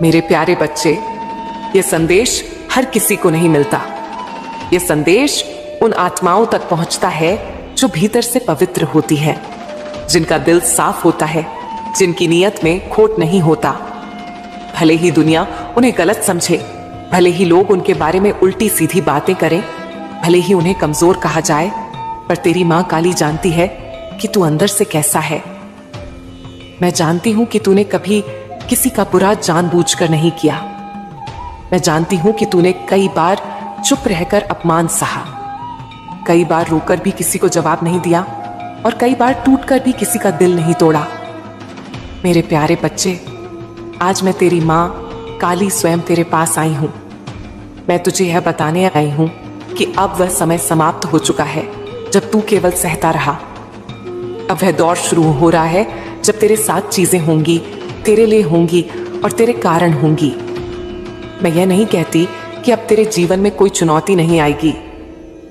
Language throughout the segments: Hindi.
मेरे प्यारे बच्चे, ये संदेश हर किसी को नहीं मिलता। ये संदेश उन आत्माओं तक पहुंचता है जो भीतर से पवित्र होती हैं, जिनका दिल साफ होता है, जिनकी नीयत में खोट नहीं होता। भले ही दुनिया उन्हें गलत समझे, भले ही लोग उनके बारे में उल्टी सीधी बातें करें, भले ही उन्हें कमजोर कहा जाए, पर तेरी मां काली जानती है कि तू अंदर से कैसा है। मैं जानती हूं कि तूने कभी किसी का बुरा जानबूझकर नहीं किया। मैं जानती हूं कि तूने कई बार चुप रहकर अपमान सहा, कई बार रोकर भी किसी को जवाब नहीं दिया और कई बार टूटकर भी किसी का दिल नहीं तोड़ा। मेरे प्यारे बच्चे, आज मैं तेरी मां काली स्वयं तेरे पास आई हूं। मैं तुझे यह बताने आई हूं कि अब वह समय समाप्त हो चुका है जब तू केवल सहता रहा। अब वह दौर शुरू हो रहा है जब तेरे साथ चीजें होंगी, तेरे लिए होंगी और तेरे कारण होंगी। मैं यह नहीं कहती कि अब तेरे जीवन में कोई चुनौती नहीं आएगी,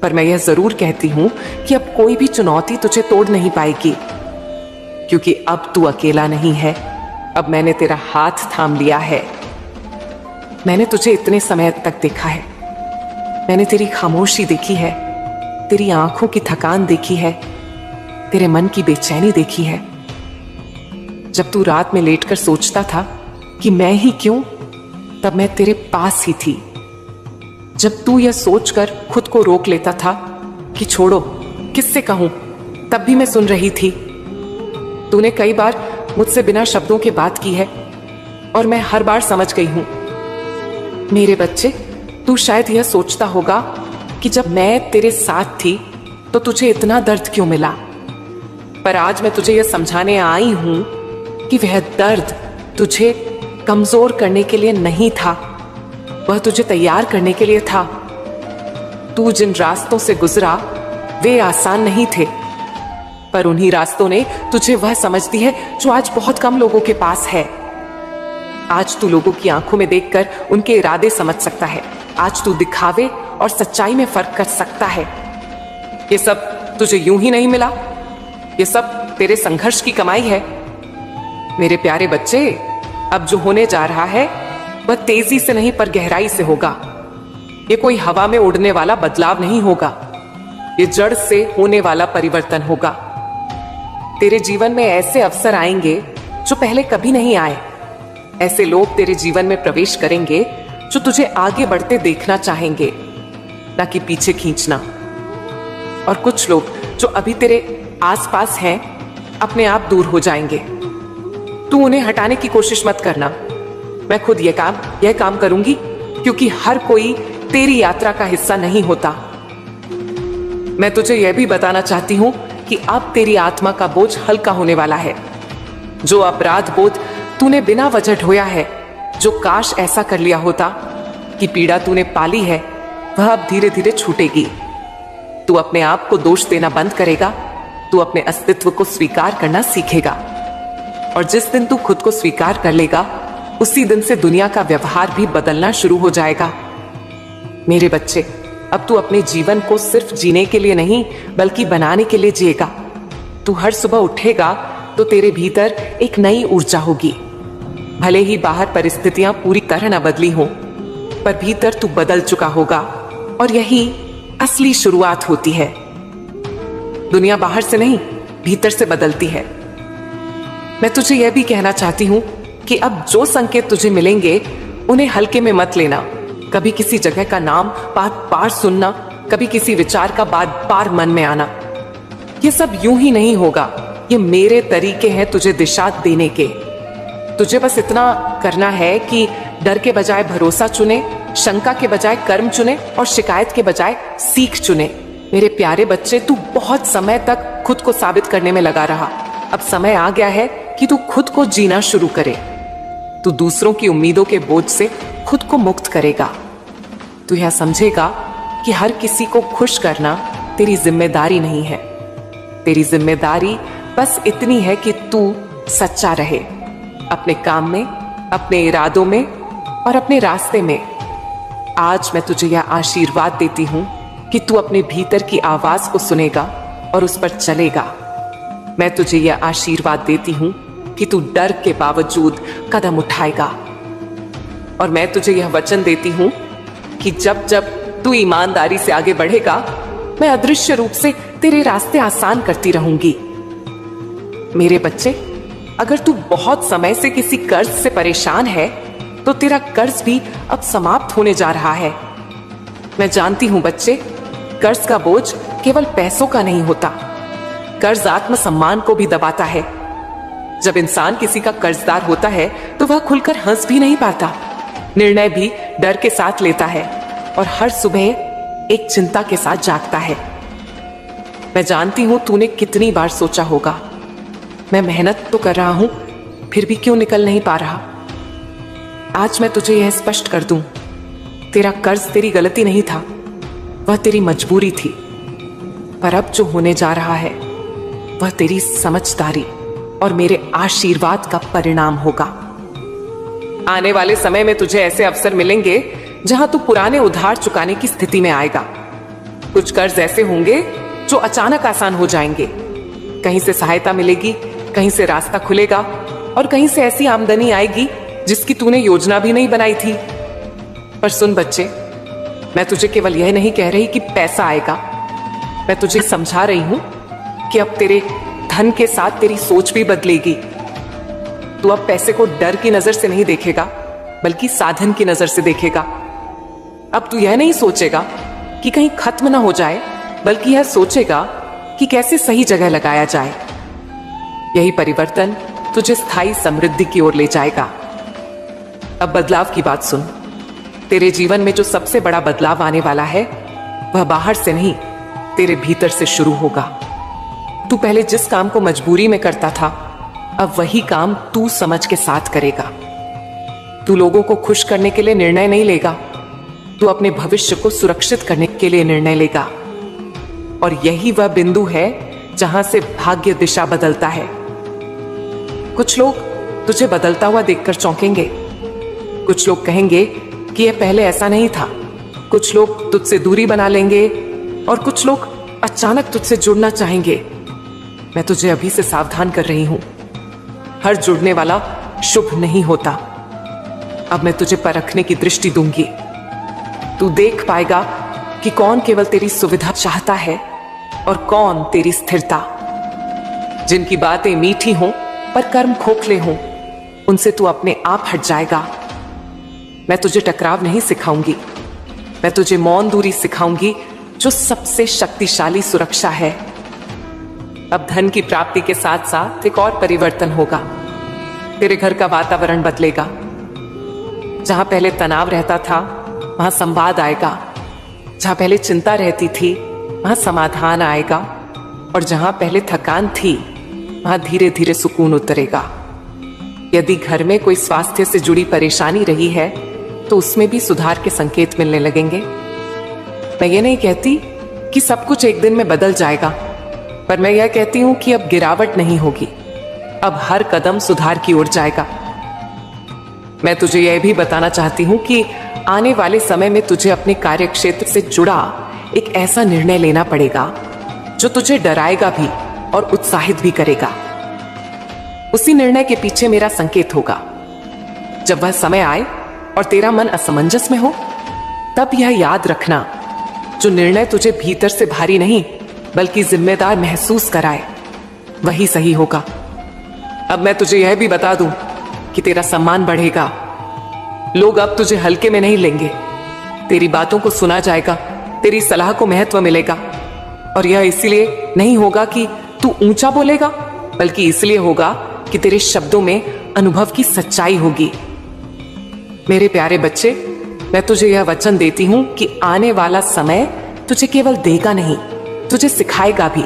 पर मैं यह जरूर कहती हूं कि अब कोई भी चुनौती तुझे तोड़ नहीं पाएगी, क्योंकि अब तू अकेला नहीं है। अब मैंने तेरा हाथ थाम लिया है। मैंने तुझे इतने समय तक देखा है। मैंने तेरी खामोशी देखी है, तेरी आंखों की थकान देखी है, तेरे मन की बेचैनी देखी है। जब तू रात में लेटकर सोचता था कि मैं ही क्यों, तब मैं तेरे पास ही थी। जब तू यह सोचकर खुद को रोक लेता था कि छोड़ो, किससे कहूं, तब भी मैं सुन रही थी। तूने कई बार मुझसे बिना शब्दों के बात की है और मैं हर बार समझ गई हूं। मेरे बच्चे, तू शायद यह सोचता होगा कि जब मैं तेरे साथ थी तो तुझे इतना दर्द क्यों मिला, पर आज मैं तुझे यह समझाने आई हूं कि वह दर्द तुझे कमजोर करने के लिए नहीं था, वह तुझे तैयार करने के लिए था। तू जिन रास्तों से गुजरा वे आसान नहीं थे, पर उन्हीं रास्तों ने तुझे वह समझ दी है जो आज बहुत कम लोगों के पास है। आज तू लोगों की आंखों में देखकर उनके इरादे समझ सकता है। आज तू दिखावे और सच्चाई में फर्क कर सकता है। ये सब तुझे यूं ही नहीं मिला, ये सब तेरे संघर्ष की कमाई है। मेरे प्यारे बच्चे, अब जो होने जा रहा है वह तेजी से नहीं पर गहराई से होगा। ये कोई हवा में उड़ने वाला बदलाव नहीं होगा, ये जड़ से होने वाला परिवर्तन होगा। तेरे जीवन में ऐसे अवसर आएंगे जो पहले कभी नहीं आए। ऐसे लोग तेरे जीवन में प्रवेश करेंगे जो तुझे आगे बढ़ते देखना चाहेंगे, ना कि पीछे खींचना। और कुछ लोग जो अभी तेरे आसपास हैं अपने आप दूर हो जाएंगे। तू उन्हें हटाने की कोशिश मत करना। मैं खुद यह काम करूंगी, क्योंकि हर कोई तेरी यात्रा का हिस्सा नहीं होता। मैं तुझे यह भी बताना चाहती हूं कि अब तेरी आत्मा का बोझ हल्का होने वाला है। जो अपराध बोध तूने बिना वजह ढोया है, जो काश ऐसा कर लिया होता कि पीड़ा तूने पाली है, वह अब धीरे धीरे छूटेगी। तू अपने आप को दोष देना बंद करेगा, तू अपने अस्तित्व को स्वीकार करना सीखेगा। और जिस दिन तू खुद को स्वीकार कर लेगा, उसी दिन से दुनिया का व्यवहार भी बदलना शुरू हो जाएगा। मेरे बच्चे, अब तू अपने जीवन को सिर्फ जीने के लिए नहीं बल्कि बनाने के लिए जिएगा। तू हर सुबह उठेगा तो तेरे भीतर एक नई ऊर्जा होगी। भले ही बाहर परिस्थितियां पूरी तरह न बदली हों, पर भीतर तू बदल चुका होगा और यही असली शुरुआत होती है। दुनिया बाहर से नहीं, भीतर से बदलती है। मैं तुझे यह भी कहना चाहती हूं कि अब जो संकेत तुझे मिलेंगे उन्हें हल्के में मत लेना। कभी किसी जगह का नाम बार बार सुनना, कभी किसी विचार का बार बार मन में आना, ये सब यूं ही नहीं होगा। ये मेरे तरीके हैं तुझे दिशा देने के। तुझे बस इतना करना है कि डर के बजाय भरोसा चुने, शंका के बजाय कर्म चुने और शिकायत के बजाय सीख चुने। मेरे प्यारे बच्चे, तू बहुत समय तक खुद को साबित करने में लगा रहा। अब समय आ गया है कि तू खुद को जीना शुरू करे। तू दूसरों की उम्मीदों के बोझ से खुद को मुक्त करेगा। तू यह समझेगा कि हर किसी को खुश करना तेरी जिम्मेदारी नहीं है। तेरी जिम्मेदारी बस इतनी है कि तू सच्चा रहे, अपने काम में, अपने इरादों में और अपने रास्ते में। आज मैं तुझे यह आशीर्वाद देती हूं कि तू अपने भीतर की आवाज को सुनेगा और उस पर चलेगा। मैं तुझे यह आशीर्वाद देती हूं कि तू डर के बावजूद कदम उठाएगा। और मैं तुझे यह वचन देती हूं कि जब जब तू ईमानदारी से आगे बढ़ेगा, मैं अदृश्य रूप से तेरे रास्ते आसान करती रहूंगी। मेरे बच्चे, अगर तू बहुत समय से किसी कर्ज से परेशान है तो तेरा कर्ज भी अब समाप्त होने जा रहा है। मैं जानती हूं बच्चे, कर्ज का बोझ केवल पैसों का नहीं होता, कर्ज आत्मसम्मान को भी दबाता है। जब इंसान किसी का कर्जदार होता है तो वह खुलकर हंस भी नहीं पाता, निर्णय भी डर के साथ लेता है और हर सुबह एक चिंता के साथ जागता है। मैं जानती हूं तूने कितनी बार सोचा होगा, मैं मेहनत तो कर रहा हूं फिर भी क्यों निकल नहीं पा रहा। आज मैं तुझे यह स्पष्ट कर दूं, तेरा कर्ज तेरी गलती नहीं था, वह तेरी मजबूरी थी। पर अब जो होने जा रहा है वह तेरी समझदारी और मेरे आशीर्वाद का परिणाम होगा। आने वाले समय में तुझे ऐसे अवसर मिलेंगे जहां तू पुराने उधार चुकाने की स्थिति में आएगा। कुछ कर्ज ऐसे होंगे जो अचानक आसान हो जाएंगे, कहीं से सहायता मिलेगी, कहीं से रास्ता खुलेगा और कहीं से ऐसी आमदनी आएगी जिसकी तूने योजना भी नहीं बनाई थी। पर सुन बच्चे, मैं तुझे केवल यह नहीं कह रही कि पैसा आएगा, मैं तुझे समझा रही हूं कि अब तेरे धन के साथ तेरी सोच भी बदलेगी। तू अब पैसे को डर की नजर से नहीं देखेगा बल्कि साधन की नजर से देखेगा। अब तू यह नहीं सोचेगा कि कहीं खत्म ना हो जाए, बल्कि यह सोचेगा कि कैसे सही जगह लगाया जाए। यही परिवर्तन तुझे स्थायी समृद्धि की ओर ले जाएगा। अब बदलाव की बात सुन। तेरे जीवन में जो सबसे बड़ा बदलाव आने वाला है वह बाहर से नहीं, तेरे भीतर से शुरू होगा। तू पहले जिस काम को मजबूरी में करता था, अब वही काम तू समझ के साथ करेगा। तू लोगों को खुश करने के लिए निर्णय नहीं लेगा, तू अपने भविष्य को सुरक्षित करने के लिए निर्णय लेगा। और यही वह बिंदु है जहां से भाग्य दिशा बदलता है। कुछ लोग तुझे बदलता हुआ देखकर चौंकेंगे, कुछ लोग कहेंगे कि यह पहले ऐसा नहीं था, कुछ लोग तुझसे दूरी बना लेंगे और कुछ लोग अचानक तुझसे जुड़ना चाहेंगे। मैं तुझे अभी से सावधान कर रही हूं, हर जुड़ने वाला शुभ नहीं होता। अब मैं तुझे परखने की दृष्टि दूंगी, तू देख पाएगा कि कौन केवल तेरी सुविधा चाहता है और कौन तेरी स्थिरता। जिनकी बातें मीठी हों पर कर्म खोखले हों, उनसे तू अपने आप हट जाएगा। मैं तुझे टकराव नहीं सिखाऊंगी, मैं तुझे मौन दूरी सिखाऊंगी, जो सबसे शक्तिशाली सुरक्षा है। अब धन की प्राप्ति के साथ साथ एक और परिवर्तन होगा। तेरे घर का वातावरण बदलेगा। जहां पहले तनाव रहता था वहां संवाद आएगा, जहां पहले चिंता रहती थी वहां समाधान आएगा और जहां पहले थकान थी वहां धीरे धीरे सुकून उतरेगा। यदि घर में कोई स्वास्थ्य से जुड़ी परेशानी रही है तो उसमें भी सुधार के संकेत मिलने लगेंगे। मैं ये नहीं कहती कि सब कुछ एक दिन में बदल जाएगा, पर मैं यह कहती हूं कि अब गिरावट नहीं होगी, अब हर कदम सुधार की ओर जाएगा। मैं तुझे यह भी बताना चाहती हूं कि आने वाले समय में तुझे अपने कार्यक्षेत्र से जुड़ा एक ऐसा निर्णय लेना पड़ेगा जो तुझे डराएगा भी और उत्साहित भी करेगा। उसी निर्णय के पीछे मेरा संकेत होगा। जब वह समय आए और तेरा मन असमंजस में हो, तब यह याद रखना, जो निर्णय तुझे भीतर से भारी नहीं बल्कि जिम्मेदार महसूस कराए, वही सही होगा। अब मैं तुझे यह भी बता दूं कि तेरा सम्मान बढ़ेगा। लोग अब तुझे हल्के में नहीं लेंगे, तेरी बातों को सुना जाएगा, तेरी सलाह को महत्व मिलेगा। और यह इसलिए नहीं होगा कि तू ऊंचा बोलेगा, बल्कि इसलिए होगा कि तेरे शब्दों में अनुभव की सच्चाई होगी। मेरे प्यारे बच्चे, मैं तुझे यह वचन देती हूं कि आने वाला समय तुझे केवल देगा नहीं, तुझे सिखाएगा भी।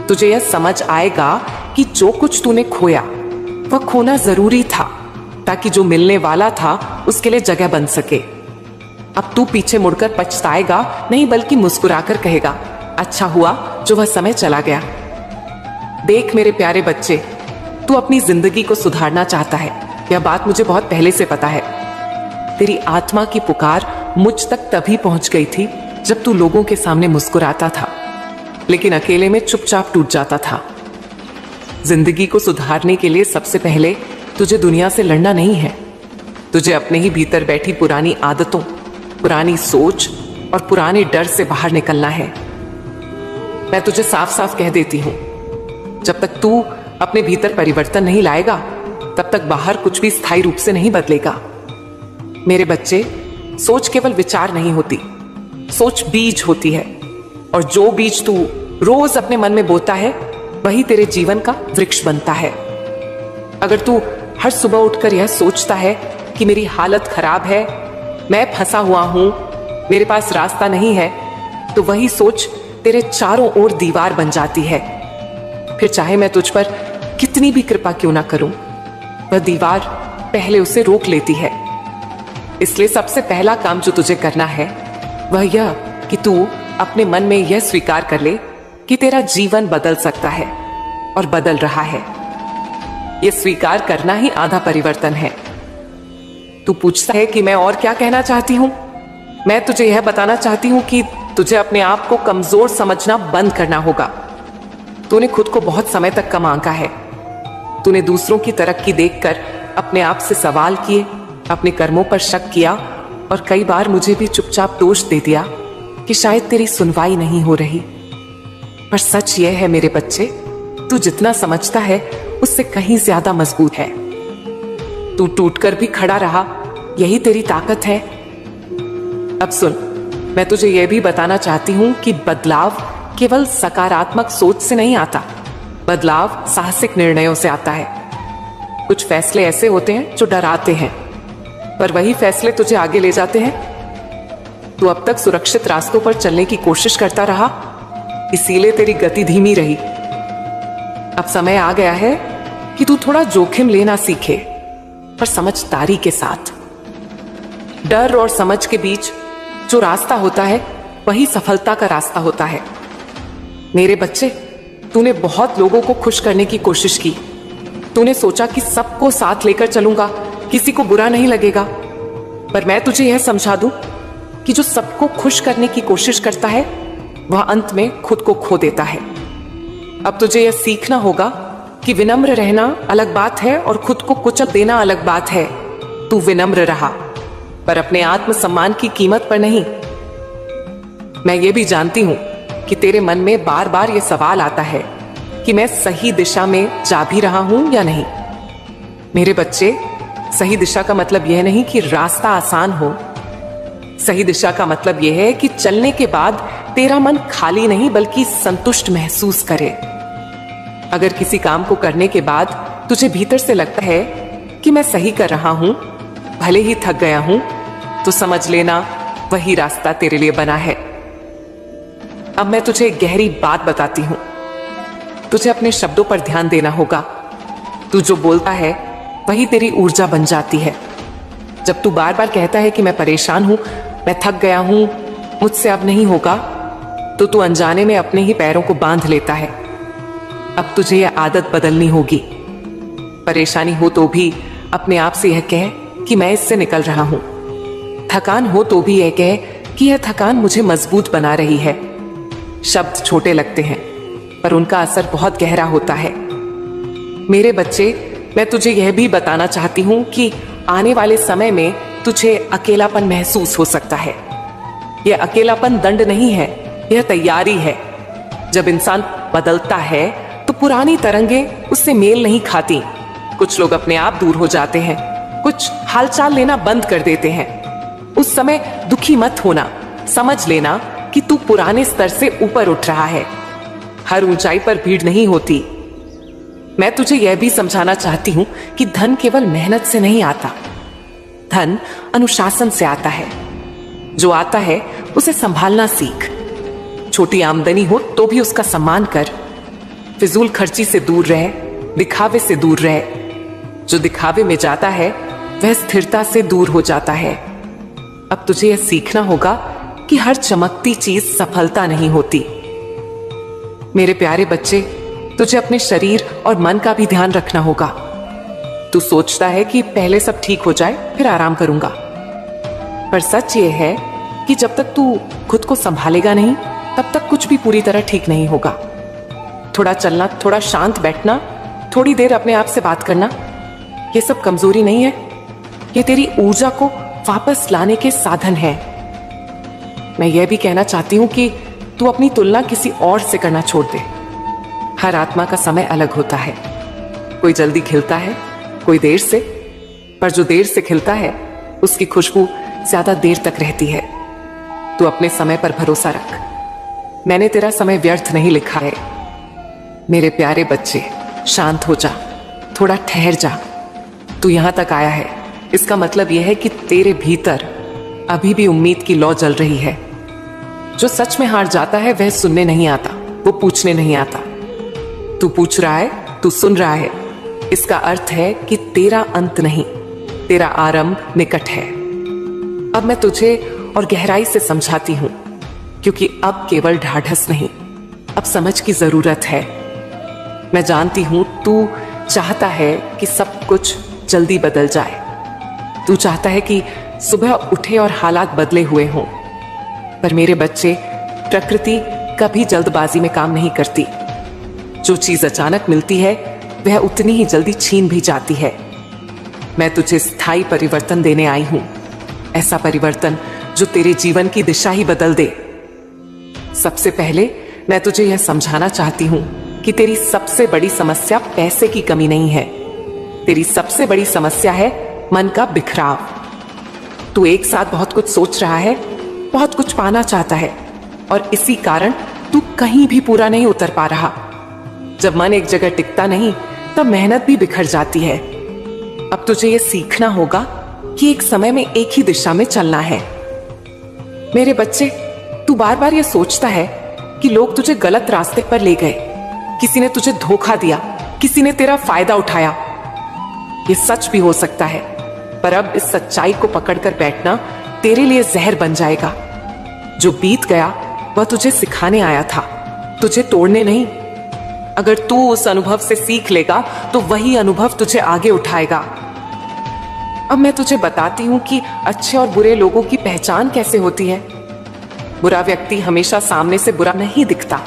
तुझे यह समझ आएगा कि जो कुछ तूने खोया वह खोना जरूरी था, ताकि जो मिलने वाला था उसके लिए जगह बन सके। अब तू पीछे मुड़कर पछताएगा नहीं, बल्कि मुस्कुराकर कहेगा, अच्छा हुआ जो वह समय चला गया। देख मेरे प्यारे बच्चे, तू अपनी जिंदगी को सुधारना चाहता है, यह बात मुझे बहुत पहले से पता है। तेरी आत्मा की पुकार मुझ तक तभी पहुंच गई थी जब तू लोगों के सामने मुस्कुराता था, लेकिन अकेले में चुपचाप टूट जाता था। जिंदगी को सुधारने के लिए सबसे पहले तुझे दुनिया से लड़ना नहीं है, तुझे अपने ही भीतर बैठी पुरानी आदतों, पुरानी सोच और पुराने डर से बाहर निकलना है। मैं तुझे साफ साफ कह देती हूं, जब तक तू अपने भीतर परिवर्तन नहीं लाएगा तब तक बाहर कुछ भी स्थायी रूप से नहीं बदलेगा। मेरे बच्चे, सोच केवल विचार नहीं होती, सोच बीज होती है, और जो बीज तू रोज अपने मन में बोता है वही तेरे जीवन का वृक्ष बनता है। अगर तू हर सुबह उठकर यह सोचता है कि मेरी हालत खराब है, मैं फंसा हुआ हूं, मेरे पास रास्ता नहीं है, तो वही सोच तेरे चारों ओर दीवार बन जाती है। फिर चाहे मैं तुझ पर कितनी भी कृपा क्यों ना करूं, वह दीवार पहले उसे रोक लेती है। इसलिए सबसे पहला काम जो तुझे करना है वह यह कि तू अपने मन में यह स्वीकार कर ले कि तेरा जीवन बदल सकता है और बदल रहा है। यह स्वीकार करना ही आधा परिवर्तन है। तू पूछता है कि मैं और क्या कहना चाहती हूं। मैं तुझे यह बताना चाहती हूं कि तुझे अपने आप को कमजोर समझना बंद करना होगा। तूने खुद को बहुत समय तक कम आंका है। तूने दूसरों की तरक्की देखकर अपने आप से सवाल किए, अपने कर्मों पर शक किया और कई बार मुझे भी चुपचाप दोष दे दिया कि शायद तेरी सुनवाई नहीं हो रही। पर सच यह है मेरे बच्चे, तू जितना समझता है उससे कहीं ज्यादा मजबूत है। तू टूटकर भी खड़ा रहा, यही तेरी ताकत है। अब सुन, मैं तुझे यह भी बताना चाहती हूं कि बदलाव केवल सकारात्मक सोच से नहीं आता, बदलाव साहसिक निर्णयों से आता है। कुछ फैसले ऐसे होते हैं जो डराते हैं, पर वही फैसले तुझे आगे ले जाते हैं। तू अब तक सुरक्षित रास्तों पर चलने की कोशिश करता रहा, इसीलिए तेरी गति धीमी रही। अब समय आ गया है कि तू थोड़ा जोखिम लेना सीखे, पर समझदारी के साथ। डर और समझ के बीच जो रास्ता होता है वही सफलता का रास्ता होता है। मेरे बच्चे, तूने बहुत लोगों को खुश करने की कोशिश की। तूने सोचा कि सबको साथ लेकर चलूंगा, किसी को बुरा नहीं लगेगा। पर मैं तुझे यह समझा दूं कि जो सबको खुश करने की कोशिश करता है वह अंत में खुद को खो देता है। अब तुझे यह सीखना होगा कि विनम्र रहना अलग बात है और खुद को कुचल देना अलग बात है। तू विनम्र रहा, पर अपने आत्मसम्मान की कीमत पर नहीं। मैं ये भी जानती हूं कि तेरे मन में बार बार ये सवाल आता है कि मैं सही दिशा में जा भी रहा हूं या नहीं। मेरे बच्चे, सही दिशा का मतलब यह नहीं कि रास्ता आसान हो। सही दिशा का मतलब यह है कि चलने के बाद तेरा मन खाली नहीं बल्कि संतुष्ट महसूस करे। अगर किसी काम को करने के बाद तुझे भीतर से लगता है कि मैं सही कर रहा हूं, भले ही थक गया हूं, तो समझ लेना वही रास्ता तेरे लिए बना है। अब मैं तुझे एक गहरी बात बताती हूं। तुझे अपने शब्दों पर ध्यान देना होगा। तू जो बोलता है वही तेरी ऊर्जा बन जाती है। जब तू बार बार कहता है कि मैं परेशान हूं, मैं थक गया हूं, मुझसे अब नहीं होगा, तो तू अनजाने में अपने ही पैरों को बांध लेता है। अब तुझे यह आदत बदलनी होगी। परेशानी हो तो भी अपने आप से यह कह कि मैं इससे निकल रहा हूं। थकान हो तो भी यह कह कि यह थकान मुझे मजबूत बना रही है। शब्द छोटे लगते हैं, पर उनका असर बहुत गहरा होता है। मेरे बच्चे, मैं तुझे यह भी बताना चाहती हूं कि आने वाले समय में तुझे अकेलापन महसूस हो सकता है। यह अकेलापन दंड नहीं है, यह तैयारी है। जब इंसान बदलता है तो पुरानी तरंगें उससे मेल नहीं खाती। कुछ लोग अपने आप दूर हो जाते हैं, कुछ हालचाल लेना बंद कर देते हैं। उस समय दुखी मत होना, समझ लेना कि तू पुराने स्तर से ऊपर उठ रहा है। हर ऊंचाई पर भीड़ नहीं होती। मैं तुझे यह भी समझाना चाहती हूं कि धन केवल मेहनत से नहीं आता, धन अनुशासन से आता है। जो आता है उसे संभालना सीख। छोटी आमदनी हो तो भी उसका सम्मान कर। फिजूल खर्ची से दूर रह, दिखावे से दूर रह। जो दिखावे में जाता है वह स्थिरता से दूर हो जाता है। अब तुझे यह सीखना होगा कि हर चमकती चीज सफलता नहीं होती। मेरे प्यारे बच्चे, तुझे अपने शरीर और मन का भी ध्यान रखना होगा। तू सोचता है कि पहले सब ठीक हो जाए फिर आराम करूंगा, पर सच ये है कि जब तक तू खुद को संभालेगा नहीं तब तक कुछ भी पूरी तरह ठीक नहीं होगा। थोड़ा चलना, थोड़ा शांत बैठना, थोड़ी देर अपने आप से बात करना, ये सब कमजोरी नहीं है, ये तेरी ऊर्जा को वापस लाने के साधन है। मैं यह भी कहना चाहती हूं कि तू अपनी तुलना किसी और से करना छोड़ दे। हर आत्मा का समय अलग होता है। कोई जल्दी खिलता है, कोई देर से, पर जो देर से खिलता है उसकी खुशबू ज्यादा देर तक रहती है। तू अपने समय पर भरोसा रख। मैंने तेरा समय व्यर्थ नहीं लिखा है। मेरे प्यारे बच्चे, शांत हो जा, थोड़ा ठहर जा। तू यहां तक आया है, इसका मतलब यह है कि तेरे भीतर अभी भी उम्मीद की लौ जल रही है। जो सच में हार जाता है वह सुनने नहीं आता, वो पूछने नहीं आता। तू पूछ रहा है, तू सुन रहा है, इसका अर्थ है कि तेरा अंत नहीं, तेरा आरंभ निकट है। अब मैं तुझे और गहराई से समझाती हूं, क्योंकि अब केवल ढाढ़स नहीं, अब समझ की जरूरत है। मैं जानती हूं तू चाहता है कि सब कुछ जल्दी बदल जाए। तू चाहता है कि सुबह उठे और हालात बदले हुए हों। पर मेरे बच्चे, प्रकृति कभी जल्दबाजी में काम नहीं करती। जो चीज अचानक मिलती है वह उतनी ही जल्दी छीन भी जाती है। मैं तुझे स्थायी परिवर्तन देने आई हूं, ऐसा परिवर्तन जो तेरे जीवन की दिशा ही बदल दे। सबसे पहले मैं तुझे यह समझाना चाहती हूं कि तेरी सबसे बड़ी समस्या पैसे की कमी नहीं है। तेरी सबसे बड़ी समस्या है मन का बिखराव। तू एक साथ बहुत कुछ सोच रहा है, बहुत कुछ पाना चाहता है, और इसी कारण तू कहीं भी पूरा नहीं उतर पा रहा। जब मन एक जगह टिकता नहीं तब मेहनत भी बिखर जाती है। अब तुझे यह सीखना होगा कि एक समय में एक ही दिशा में चलना है। मेरे बच्चे, तू बार बार यह सोचता है कि लोग तुझे गलत रास्ते पर ले गए, किसी ने तुझे धोखा दिया, किसी ने तेरा फायदा उठाया। यह सच भी हो सकता है, पर अब इस सच्चाई को पकड़कर बैठना तेरे लिए जहर बन जाएगा। जो बीत गया वह तुझे सिखाने आया था, तुझे तोड़ने नहीं। अगर तू उस अनुभव से सीख लेगा तो वही अनुभव तुझे आगे उठाएगा। अब मैं तुझे बताती हूं कि अच्छे और बुरे लोगों की पहचान कैसे होती है। बुरा व्यक्ति हमेशा सामने से बुरा नहीं दिखता,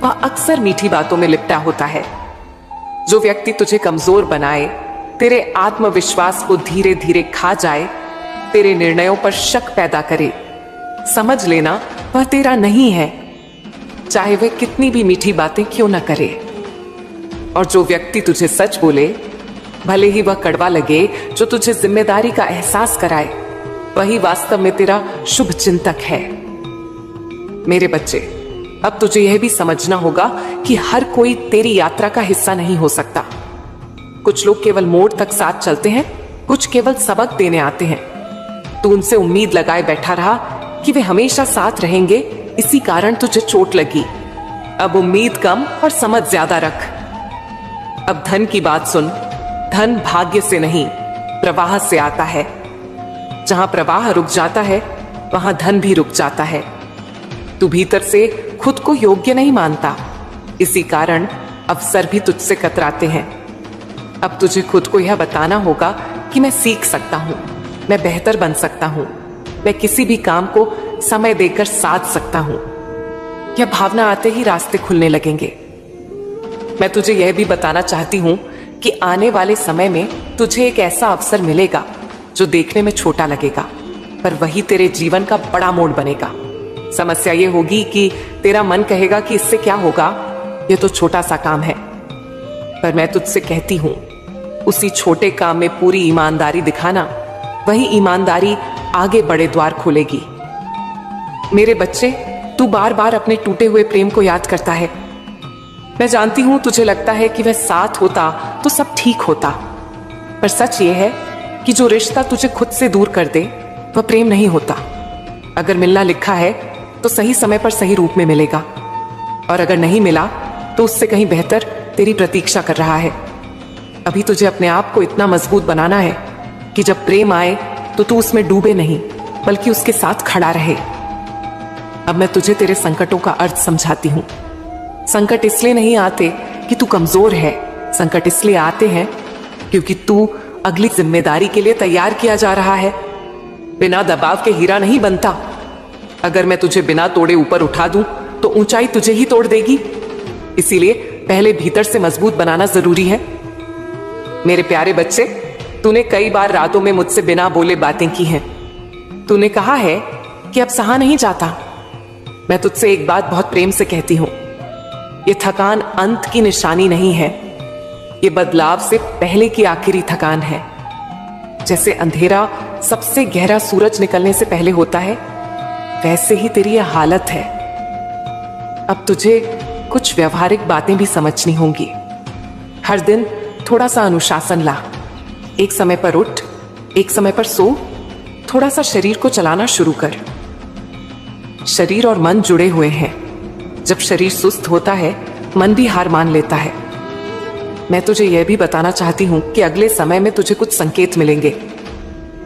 वह अक्सर मीठी बातों में लिपटा होता है। जो व्यक्ति तुझे कमजोर बनाए, तेरे आत्मविश्वास को धीरे धीरे खा जाए, तेरे निर्णयों पर शक पैदा करे, समझ लेना वह तेरा नहीं है, चाहे वह कितनी भी मीठी बातें क्यों न करे। और जो व्यक्ति तुझे सच बोले, भले ही वह कड़वा लगे, जो तुझे जिम्मेदारी का एहसास कराए, वही वास्तव में तेरा शुभ चिंतक है। मेरे बच्चे, अब तुझे यह भी समझना होगा कि हर कोई तेरी यात्रा का हिस्सा नहीं हो सकता। कुछ लोग केवल मोड़ तक साथ चलते हैं, कुछ केवल सबक देने आते हैं। तू उनसे उम्मीद लगाए बैठा रहा कि वे हमेशा साथ रहेंगे, इसी कारण तुझे चोट लगी। अब उम्मीद कम और समझ ज्यादा रख। अब धन की बात सुन। धन भाग्य से नहीं, प्रवाह से आता है। जहां प्रवाह रुक जाता है वहां धन भी रुक जाता है। तू भीतर से खुद को योग्य नहीं मानता, इसी कारण अवसर भी तुझसे कतराते हैं। अब तुझे खुद को यह बताना होगा कि मैं सीख सकता हूं, मैं बेहतर बन सकता हूं, मैं किसी भी काम को समय देकर साध सकता हूं। यह भावना आते ही रास्ते खुलने लगेंगे। मैं तुझे यह भी बताना चाहती हूं कि आने वाले समय में तुझे एक ऐसा अवसर मिलेगा जो देखने में छोटा लगेगा, पर वही तेरे जीवन का बड़ा मोड़ बनेगा। समस्या यह होगी कि तेरा मन कहेगा कि इससे क्या होगा, यह तो छोटा सा काम है। पर मैं तुझसे कहती हूं, उसी छोटे काम में पूरी ईमानदारी दिखाना, वही ईमानदारी आगे बड़े द्वार खोलेगी। मेरे बच्चे, तू बार बार अपने टूटे हुए प्रेम को याद करता है। मैं जानती हूं तुझे लगता है कि वह साथ होता तो सब ठीक होता, पर सच यह है कि जो रिश्ता तुझे खुद से दूर कर दे वह प्रेम नहीं होता। अगर मिलना लिखा है तो सही समय पर सही रूप में मिलेगा, और अगर नहीं मिला तो उससे कहीं बेहतर तेरी प्रतीक्षा कर रहा है। अभी तुझे अपने आप को इतना मजबूत बनाना है कि जब प्रेम आए तो तू उसमें डूबे नहीं, बल्कि उसके साथ खड़ा रहे। अब मैं तुझे तेरे संकटों का अर्थ समझाती हूं। संकट इसलिए नहीं आते कि तू कमजोर है, संकट इसलिए आते हैं क्योंकि तू अगली जिम्मेदारी के लिए तैयार किया जा रहा है। बिना दबाव के हीरा नहीं बनता। अगर मैं तुझे बिना तोड़े ऊपर उठा दूं तो ऊंचाई तुझे ही तोड़ देगी। इसीलिए पहले भीतर से मजबूत बनाना जरूरी है। मेरे प्यारे बच्चे, तूने कई बार रातों में मुझसे बिना बोले बातें की हैं। तूने कहा है कि अब सहा नहीं जाता। मैं तुझसे एक बात बहुत प्रेम से कहती हूं, ये थकान अंत की निशानी नहीं है, ये बदलाव से पहले की आखिरी थकान है। जैसे अंधेरा सबसे गहरा सूरज निकलने से पहले होता है, वैसे ही तेरी यह हालत है। अब तुझे कुछ व्यवहारिक बातें भी समझनी होंगी। हर दिन थोड़ा सा अनुशासन ला। एक समय पर उठ, एक समय पर सो, थोड़ा सा शरीर को चलाना शुरू कर। शरीर और मन जुड़े हुए हैं। जब शरीर सुस्त होता है, मन भी हार मान लेता है। मैं तुझे यह भी बताना चाहती हूं कि अगले समय में तुझे कुछ संकेत मिलेंगे।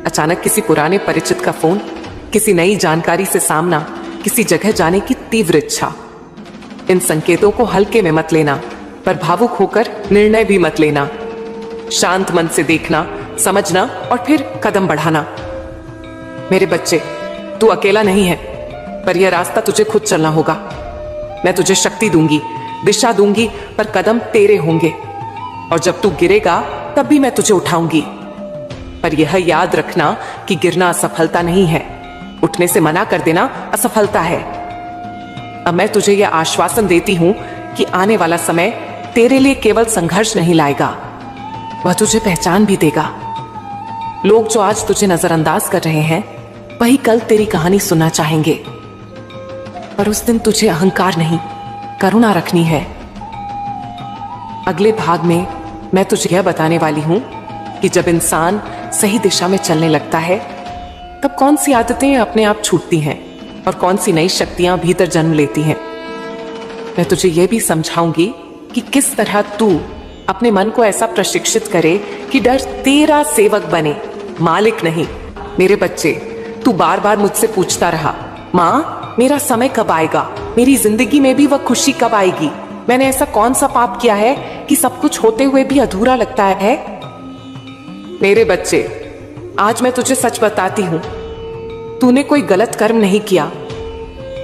अचानक किसी पुराने परिचित का फोन, किसी नई जानकारी से सामना, किसी जगह जाने की तीव्र इच्छा। इन संकेतों को हल्के में मत लेना, पर भावुक होकर निर्णय भी मत लेना। शांत मन से देखना, समझना और फिर कदम बढ़ाना। मेरे बच्चे, तू अकेला नहीं है, पर यह रास्ता तुझे खुद चलना होगा। मैं तुझे शक्ति दूंगी, दिशा दूंगी, पर कदम तेरे होंगे। और जब तू गिरेगा तब भी मैं तुझे उठाऊंगी। पर यह याद रखना कि गिरना असफलता नहीं है, उठने से मना कर देना असफलता है। अब मैं तुझे यह आश्वासन देती हूं कि आने वाला समय तेरे लिए केवल संघर्ष नहीं लाएगा, वह तुझे पहचान भी देगा। लोग जो आज तुझे नजरअंदाज कर रहे हैं, वही कल तेरी कहानी सुनना चाहेंगे। पर उस दिन तुझे अहंकार नहीं, करुणा रखनी है। अगले भाग में मैं तुझे यह बताने वाली हूं कि जब इंसान सही दिशा में चलने लगता है, तब कौन सी आदतें अपने आप छूटती हैं और कौन सी नई शक्तियां भीतर जन्म लेती हैं। मैं तुझे यह भी समझाऊंगी कि किस तरह तू अपने मन को ऐसा प्रशिक्षित करे कि डर तेरा सेवक बने, मालिक नहीं। मेरे बच्चे, तू बार बार मुझसे पूछता रहा, माँ मेरा समय कब आएगा, मेरी जिंदगी में भी वह खुशी कब आएगी, मैंने ऐसा कौन सा पाप किया है कि सब कुछ होते हुए भी अधूरा लगता है। मेरे बच्चे, आज मैं तुझे सच बताती हूं, तूने कोई गलत कर्म नहीं किया,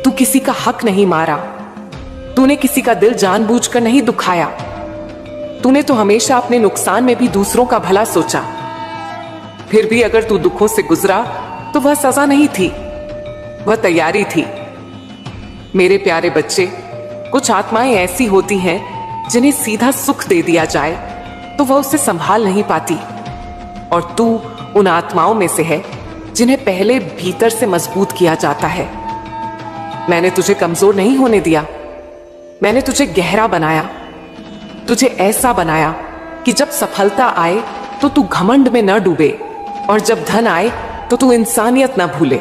तू किसी का हक नहीं मारा, तूने किसी का दिल जानबूझकर नहीं दुखाया। तूने तो हमेशा अपने नुकसान में भी दूसरों का भला सोचा। फिर भी अगर तू दुखों से गुजरा तो वह सजा नहीं थी, वह तैयारी थी। मेरे प्यारे बच्चे, कुछ आत्माएं ऐसी होती हैं जिन्हें सीधा सुख दे दिया जाए तो वह उसे संभाल नहीं पाती, और तू उन आत्माओं में से है जिन्हें पहले भीतर से मजबूत किया जाता है। मैंने तुझे कमजोर नहीं होने दिया, मैंने तुझे गहरा बनाया, तुझे ऐसा बनाया कि जब सफलता आए तो तू घमंड में न डूबे, और जब धन आए तो तू इंसानियत न भूले।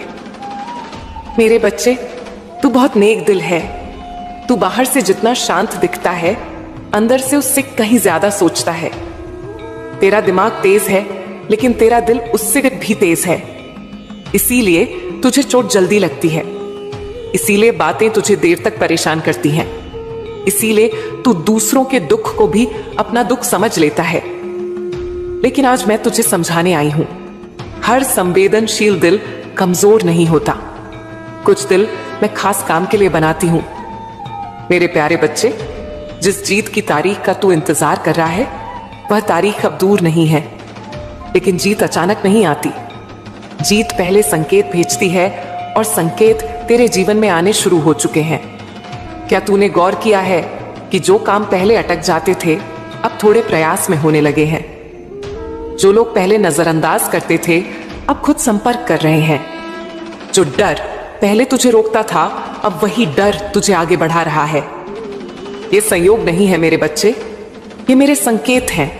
मेरे बच्चे, तू बहुत नेक दिल है। तू बाहर से जितना शांत दिखता है, अंदर से उससे कहीं ज्यादा सोचता है। तेरा दिमाग तेज है, लेकिन तेरा दिल उससे भी तेज है। इसीलिए तुझे चोट जल्दी लगती है, इसीलिए बातें तुझे देर तक परेशान करती हैं, इसीलिए तू दूसरों के दुख को भी अपना दुख समझ लेता है। लेकिन आज मैं तुझे समझाने आई हूं, हर संवेदनशील दिल कमजोर नहीं होता। कुछ दिल मैं खास काम के लिए बनाती हूं। मेरे प्यारे बच्चे, जिस जीत की तारीख का तू इंतजार कर रहा है, वह तारीख अब दूर नहीं है। लेकिन जीत अचानक नहीं आती। जीत पहले संकेत भेजती है, और संकेत तेरे जीवन में आने शुरू हो चुके हैं। क्या तूने गौर किया है कि जो काम पहले अटक जाते थे, अब थोड़े प्रयास में होने लगे हैं? जो लोग पहले नजरअंदाज करते थे, अब खुद संपर्क कर रहे हैं। जो डर पहले तुझे रोकता था, अब वही डर तुझे आगे बढ़ा रहा है। ये संयोग नहीं है मेरे बच्चे, ये मेरे संकेत हैं।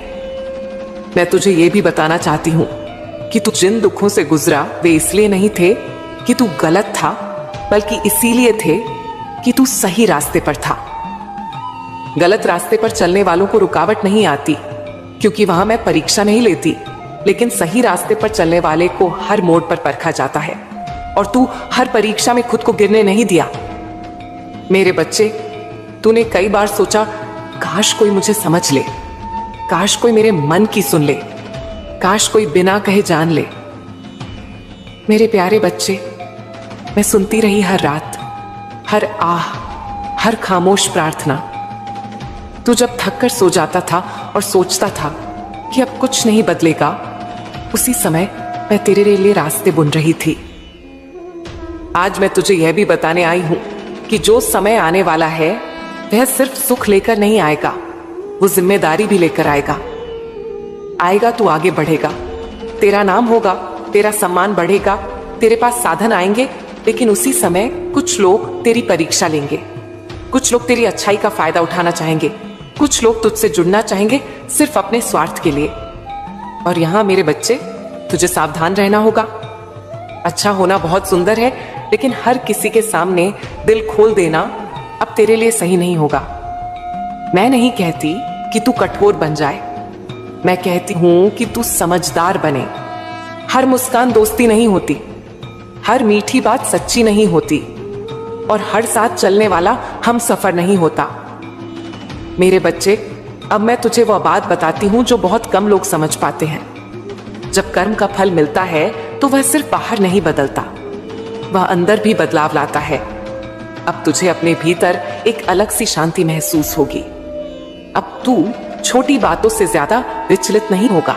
मैं तुझे ये भी बताना चाहती हूं कि तू जिन दुखों से गुजरा, वे इसलिए नहीं थे कि तू गलत था, बल्कि इसीलिए थे कि तू सही रास्ते पर था। गलत रास्ते पर चलने वालों को रुकावट नहीं आती, क्योंकि वहां मैं परीक्षा नहीं लेती। लेकिन सही रास्ते पर चलने वाले को हर मोड़ पर परखा जाता है, और तू हर परीक्षा में खुद को गिरने नहीं दिया। मेरे बच्चे, तूने कई बार सोचा, काश कोई मुझे समझ ले, काश कोई मेरे मन की सुन ले, काश कोई बिना कहे जान ले। मेरे प्यारे बच्चे, मैं सुनती रही हर रात, हर आह, हर खामोश प्रार्थना। तू जब थक कर सो जाता था और सोचता था कि अब कुछ नहीं बदलेगा, उसी समय मैं तेरे लिए रास्ते बुन रही थी। आज मैं तुझे यह भी बताने आई हूं कि जो समय आने वाला है वह सिर्फ सुख लेकर नहीं आएगा, वो जिम्मेदारी भी लेकर आएगा। तू आगे बढ़ेगा, तेरा नाम होगा, तेरा सम्मान बढ़ेगा, तेरे पास साधन आएंगे, लेकिन उसी समय कुछ लोग तेरी परीक्षा लेंगे। कुछ लोग तेरी अच्छाई का फायदा उठाना चाहेंगे, कुछ लोग तुझसे जुड़ना चाहेंगे सिर्फ अपने स्वार्थ के लिए। और यहां मेरे बच्चे, तुझे सावधान रहना होगा। अच्छा होना बहुत सुंदर है, लेकिन हर किसी के सामने दिल खोल देना अब तेरे लिए सही नहीं होगा। मैं नहीं कहती कि तू कठोर बन जाए, मैं कहती हूं कि तू समझदार बने। हर मुस्कान दोस्ती नहीं होती, हर मीठी बात सच्ची नहीं होती, और हर साथ चलने वाला हम सफर नहीं होता। मेरे बच्चे, अब मैं तुझे वह बात बताती हूं जो बहुत कम लोग समझ पाते हैं। जब कर्म का फल मिलता है तो वह सिर्फ बाहर नहीं बदलता, वह अंदर भी बदलाव लाता है। अब तुझे अपने भीतर एक अलग सी शांति महसूस होगी। अब तू छोटी बातों से ज्यादा विचलित नहीं होगा।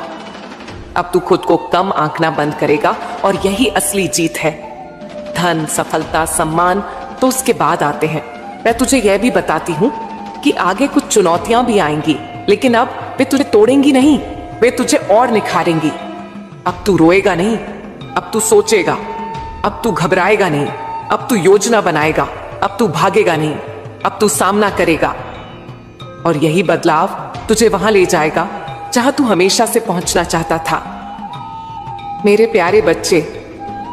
अब तू खुद को कम आंकना बंद करेगा, और यही असली जीत है। धन, सफलता, सम्मान तो उसके बाद आते हैं। मैं तुझे यह भी बताती हूं कि आगे कुछ चुनौतियां भी आएंगी, लेकिन अब वे तुझे तोड़ेंगी नहीं, वे तुझे और निखारेंगी। अब तू रोएगा नहीं, अब तू सोचेगा। अब तू घबराएगा नहीं, अब तू योजना बनाएगा। अब तू भागेगा नहीं, अब तू सामना करेगा। और यही बदलाव तुझे वहां ले जाएगा जहां तू हमेशा से पहुंचना चाहता था। मेरे प्यारे बच्चे,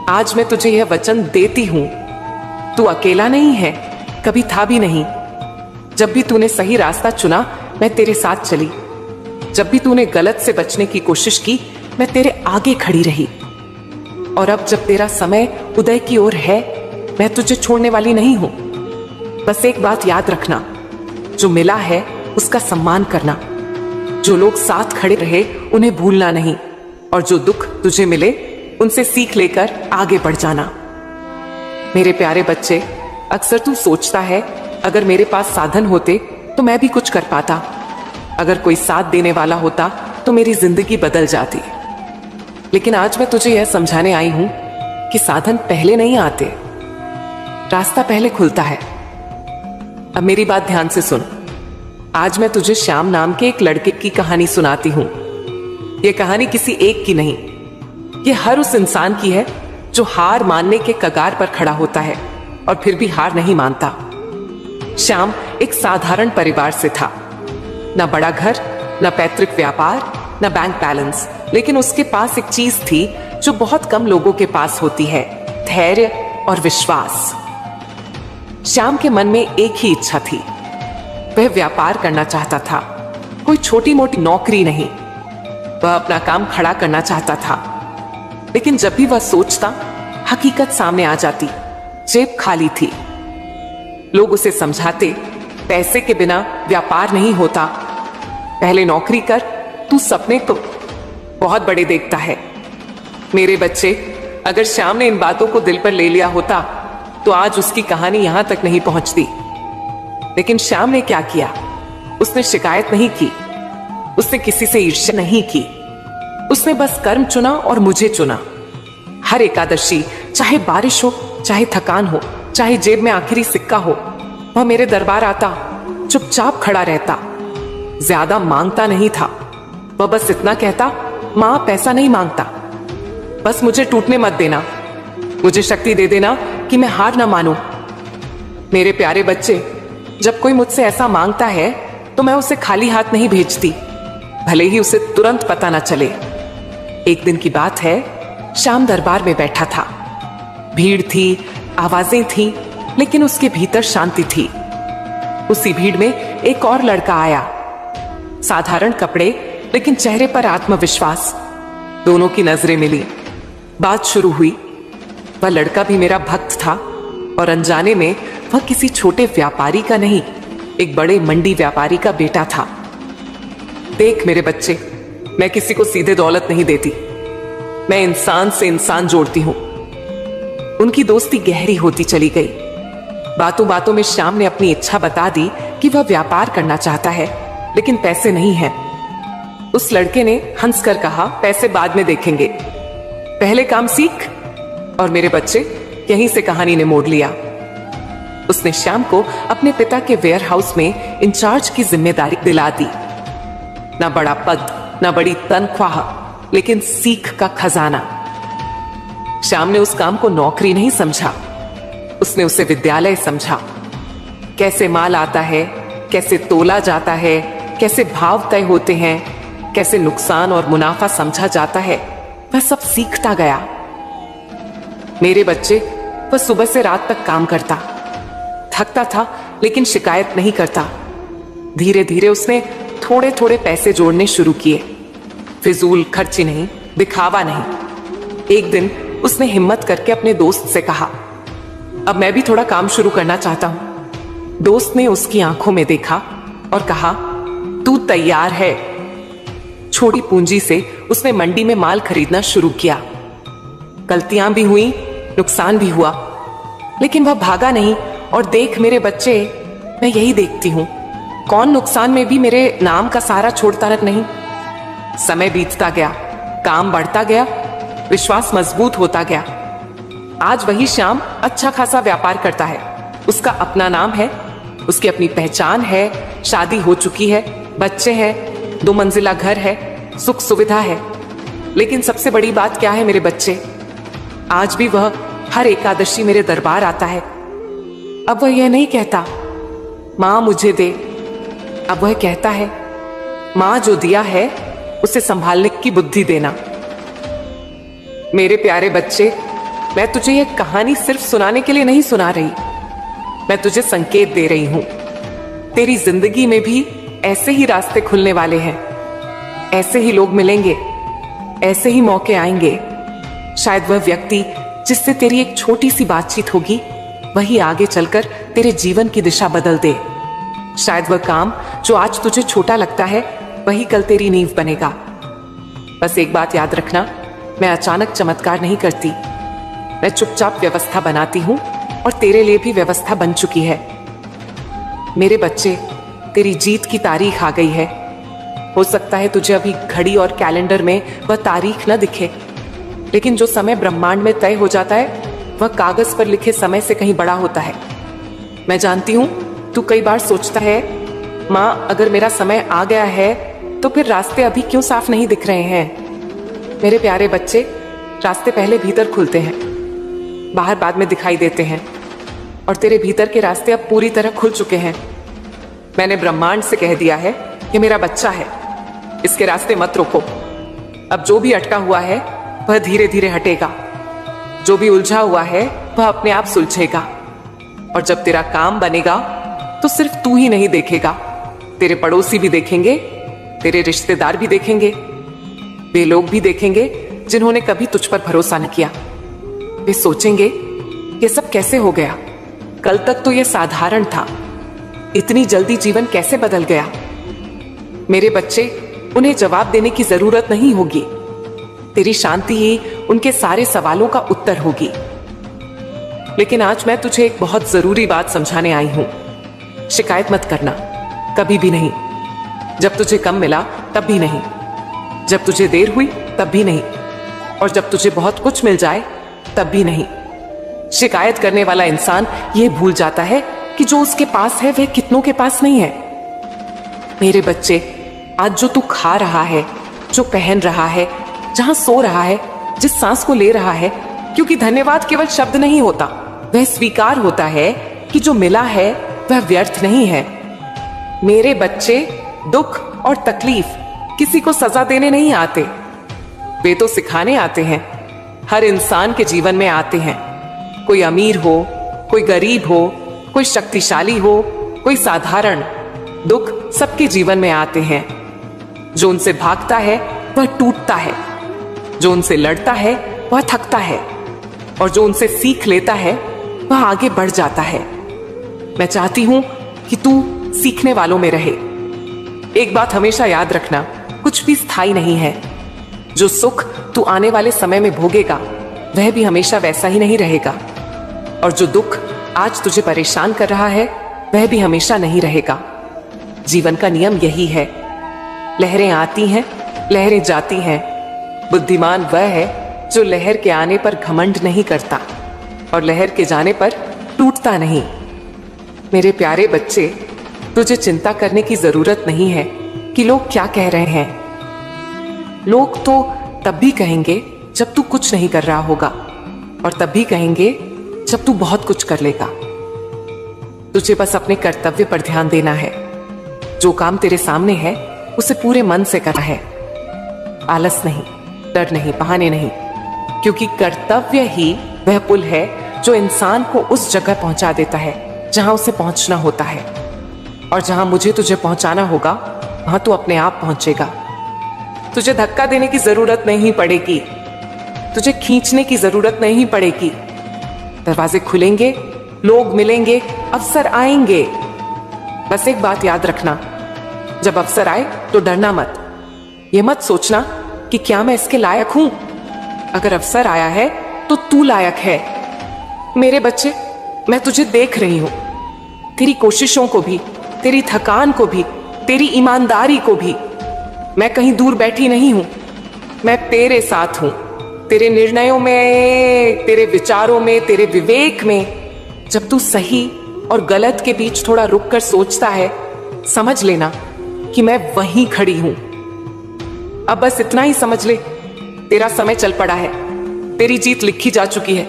आज मैं तुझे यह वचन देती हूं, तू अकेला नहीं है, कभी था भी नहीं। जब भी तूने सही रास्ता चुना, मैं तेरे साथ चली। जब भी तूने गलत से बचने की कोशिश की, मैं तेरे आगे खड़ी रही। और अब जब तेरा समय उदय की ओर है, मैं तुझे छोड़ने वाली नहीं हूं। बस एक बात याद रखना, जो मिला है उसका सम्मान करना। जो लोग साथ खड़े रहे उन्हें भूलना नहीं, और जो दुख तुझे मिले उनसे सीख लेकर आगे बढ़ जाना। मेरे प्यारे बच्चे, अक्सर तू सोचता है अगर मेरे पास साधन होते तो मैं भी कुछ कर पाता, अगर कोई साथ देने वाला होता तो मेरी जिंदगी बदल जाती। लेकिन आज मैं तुझे यह समझाने आई हूं कि साधन पहले नहीं आते, रास्ता पहले खुलता है। अब मेरी बात ध्यान से सुन। आज मैं तुझे श्याम नाम के एक लड़के की कहानी सुनाती हूं। यह कहानी किसी एक की नहीं, यह हर उस इंसान की है जो हार मानने के कगार पर खड़ा होता है और फिर भी हार नहीं मानता। श्याम एक साधारण परिवार से था, न बड़ा घर, न पैतृक व्यापार, न बैंक बैलेंस, लेकिन उसके पास एक चीज थी जो बहुत कम लोगों के पास होती है, धैर्य और विश्वास। श्याम के मन में एक ही इच्छा थी, वह व्यापार करना चाहता था। कोई छोटी मोटी नौकरी नहीं, वह अपना काम खड़ा करना चाहता था। लेकिन जब भी वह सोचता, हकीकत सामने आ जाती, जेब खाली थी। लोग उसे समझाते, पैसे के बिना व्यापार नहीं होता, पहले नौकरी कर, तू सपने तो बहुत बड़े देखता है। मेरे बच्चे, अगर श्याम ने इन बातों को दिल पर ले लिया होता तो आज उसकी कहानी यहां तक नहीं पहुंचती। लेकिन श्याम ने क्या किया? उसने शिकायत नहीं की, उसने किसी से ईर्ष्या नहीं की, उसने बस कर्म चुना और मुझे चुना। हर एकादशी, चाहे बारिश हो, चाहे थकान हो, चाहे जेब में आखिरी सिक्का हो, वह मेरे दरबार आता, चुपचाप खड़ा रहता, ज्यादा मांगता नहीं था। वह बस इतना कहता, मां पैसा नहीं मांगता, बस मुझे टूटने मत देना, मुझे शक्ति दे देना कि मैं हार ना मानूं। मेरे प्यारे बच्चे, जब कोई मुझसे ऐसा मांगता है तो मैं उसे खाली हाथ नहीं भेजती, भले ही उसे तुरंत पता ना चले। एक दिन की बात है, श्याम दरबार में बैठा था। भीड़ थी, आवाजें थी, लेकिन उसके भीतर शांति थी। उसी भीड़ में एक और लड़का आया, साधारण कपड़े लेकिन चेहरे पर आत्मविश्वास। दोनों की नजरें मिली, बात शुरू हुई। वह लड़का भी मेरा भक्त था और अनजाने में वह किसी छोटे व्यापारी का नहीं, एक बड़े मंडी व्यापारी का बेटा था। देख मेरे बच्चे, मैं किसी को सीधे दौलत नहीं देती, मैं इंसान से इंसान जोड़ती हूं। उनकी दोस्ती गहरी होती चली गई। बातों बातों में श्याम ने अपनी इच्छा बता दी कि वह व्यापार करना चाहता है, लेकिन पैसे नहीं है। उस लड़के ने हंसकर कहा, पैसे बाद में देखेंगे, पहले काम सीख। और मेरे बच्चे, यहीं से कहानी ने मोड़ लिया। उसने श्याम को अपने पिता के वेयर हाउस में इंचार्ज की जिम्मेदारी दिला दी। ना बड़ा पद, ना बड़ी तनख्वाह, लेकिन सीख का खजाना। श्याम ने उस काम को नौकरी नहीं समझा, उसने उसे विद्यालय समझा। कैसे माल आता है, कैसे तोला जाता है, कैसे भाव तय होते हैं, कैसे नुकसान और मुनाफा समझा जाता है, वह सब सीखता गया। मेरे बच्चे, वह सुबह से रात तक काम करता, थकता था लेकिन शिकायत नहीं करता। धीरे धीरे उसने थोड़े थोड़े पैसे जोड़ने शुरू किए। फिजूल खर्ची नहीं, दिखावा नहीं। एक दिन उसने हिम्मत करके अपने दोस्त से कहा, अब मैं भी थोड़ा काम शुरू करना चाहता हूं। दोस्त ने उसकी आंखों में देखा और कहा, तू तैयार है। छोटी पूंजी से उसने मंडी में माल खरीदना शुरू किया। गलतियां भी हुई, नुकसान भी हुआ, लेकिन वह भागा नहीं। और देख मेरे बच्चे, मैं यही देखती हूं, कौन नुकसान में भी मेरे नाम का सहारा छोड़ता नहीं। समय बीतता गया, काम बढ़ता गया, विश्वास मजबूत होता गया। आज वही श्याम अच्छा खासा व्यापार करता है। उसका अपना नाम है, उसकी अपनी पहचान है, शादी हो चुकी है, बच्चे हैं, 2 मंजिला घर है, सुख सुविधा है। लेकिन सबसे बड़ी बात क्या है मेरे बच्चे, आज भी वह हर एकादशी मेरे दरबार आता है। अब वह यह नहीं कहता, मां मुझे दे। अब वह कहता है, मां जो दिया है उसे संभालने की बुद्धि देना। मेरे प्यारे बच्चे, मैं तुझे यह कहानी सिर्फ सुनाने के लिए नहीं सुना रही, मैं तुझे संकेत दे रही हूं। तेरी जिंदगी में भी ऐसे ही रास्ते खुलने वाले हैं, ऐसे ही लोग मिलेंगे, ऐसे ही मौके आएंगे। शायद वह व्यक्ति जिससे तेरी एक छोटी सी बातचीत होगी, वही आगे चलकर तेरे जीवन की दिशा बदल दे। शायद वह काम जो आज तुझे छोटा लगता है, वही कल तेरी नींव बनेगा। बस एक बात याद रखना, मैं अचानक चमत्कार नहीं करती, मैं चुपचाप व्यवस्था बनाती हूं और तेरे लिए भी व्यवस्था बन चुकी है। मेरे बच्चे, तेरी जीत की तारीख आ गई है। हो सकता है तुझे अभी घड़ी और कैलेंडर में वह तारीख न दिखे, लेकिन जो समय ब्रह्मांड में तय हो जाता है, वह कागज पर लिखे समय से कहीं बड़ा होता है। मैं जानती हूं तू कई बार सोचता है, मां अगर मेरा समय आ गया है तो फिर रास्ते अभी क्यों साफ नहीं दिख रहे हैं। मेरे प्यारे बच्चे, रास्ते पहले भीतर खुलते हैं, बाहर बाद में दिखाई देते हैं। और तेरे भीतर के रास्ते अब पूरी तरह खुल चुके हैं। मैंने ब्रह्मांड से कह दिया है कि मेरा बच्चा है, इसके रास्ते मत रोको। अब जो भी अटका हुआ है वह धीरे धीरे हटेगा, जो भी उलझा हुआ है वह अपने आप सुलझेगा। और जब तेरा काम बनेगा तो सिर्फ तू ही नहीं देखेगा, तेरे पड़ोसी भी देखेंगे, तेरे रिश्तेदार भी देखेंगे, वे लोग भी देखेंगे जिन्होंने कभी तुझ पर भरोसा नहीं किया। वे सोचेंगे, ये सब कैसे हो गया, कल तक तो ये साधारण था, इतनी जल्दी जीवन कैसे बदल गया। मेरे बच्चे, उन्हें जवाब देने की जरूरत नहीं होगी, तेरी शांति ही उनके सारे सवालों का उत्तर होगी। लेकिन आज मैं तुझे एक बहुत जरूरी बात समझाने आई हूं। शिकायत मत करना, कभी भी नहीं। जब तुझे कम मिला तब भी नहीं, जब तुझे देर हुई तब भी नहीं, और जब तुझे बहुत कुछ मिल जाए तब भी नहीं। शिकायत करने वाला इंसान यह भूल जाता है कि जो उसके पास है वह कितनों के पास नहीं है। मेरे बच्चे, आज जो तू खा रहा है, जो पहन रहा है, जहां सो रहा है, जिस सांस को ले रहा है, क्योंकि धन्यवाद केवल शब्द नहीं होता, वह स्वीकार होता है कि जो मिला है वह व्यर्थ नहीं है। मेरे बच्चे, दुख और तकलीफ किसी को सजा देने नहीं आते, वे तो सिखाने आते हैं। हर इंसान के जीवन में आते हैं, कोई अमीर हो, कोई गरीब हो, कोई शक्तिशाली हो, कोई साधारण। दुख सबके जीवन में आते हैं। जो उनसे भागता है वह टूटता है, जो उनसे लड़ता है वह थकता है, और जो उनसे सीख लेता है वह आगे बढ़ जाता है। मैं चाहती हूं कि तू सीखने वालों में रहे। एक बात हमेशा याद रखना, कुछ भी स्थायी नहीं है। जो सुख तू आने वाले समय में भोगेगा वह भी हमेशा वैसा ही नहीं रहेगा, और जो दुख आज तुझे परेशान कर रहा है वह भी हमेशा नहीं रहेगा। जीवन का नियम यही है, लहरें आती हैं लहरें जाती हैं। बुद्धिमान वह है जो लहर के आने पर घमंड नहीं करता और लहर के जाने पर टूटता नहीं। मेरे प्यारे बच्चे, तुझे चिंता करने की जरूरत नहीं है कि लोग क्या कह रहे हैं। लोग तो तब भी कहेंगे जब तू कुछ नहीं कर रहा होगा, और तब भी कहेंगे जब तू बहुत कुछ कर लेगा। तुझे बस अपने कर्तव्य पर ध्यान देना है। जो काम तेरे सामने है उसे पूरे मन से करना है। आलस नहीं, डर नहीं, बहाने नहीं, क्योंकि कर्तव्य ही वह पुल है जो इंसान को उस जगह पहुंचा देता है जहां उसे पहुंचना होता है। और जहां मुझे तुझे पहुंचाना होगा वहां तू अपने आप पहुंचेगा। तुझे धक्का देने की जरूरत नहीं पड़ेगी, तुझे खींचने की जरूरत नहीं पड़ेगी। दरवाजे खुलेंगे, लोग मिलेंगे, अवसर आएंगे। बस एक बात याद रखना, जब अवसर आए तो डरना मत। ये मत सोचना कि क्या मैं इसके लायक हूं। अगर अवसर आया है तो तू लायक है। मेरे बच्चे, मैं तुझे देख रही हूं, तेरी कोशिशों को भी, तेरी थकान को भी, तेरी ईमानदारी को भी। मैं कहीं दूर बैठी नहीं हूं, मैं तेरे साथ हूं, तेरे निर्णयों में, तेरे विचारों में, तेरे विवेक में। जब तू सही और गलत के बीच थोड़ा रुक कर सोचता है, समझ लेना कि मैं वहीं खड़ी हूं। अब बस इतना ही समझ ले, तेरा समय चल पड़ा है, तेरी जीत लिखी जा चुकी है,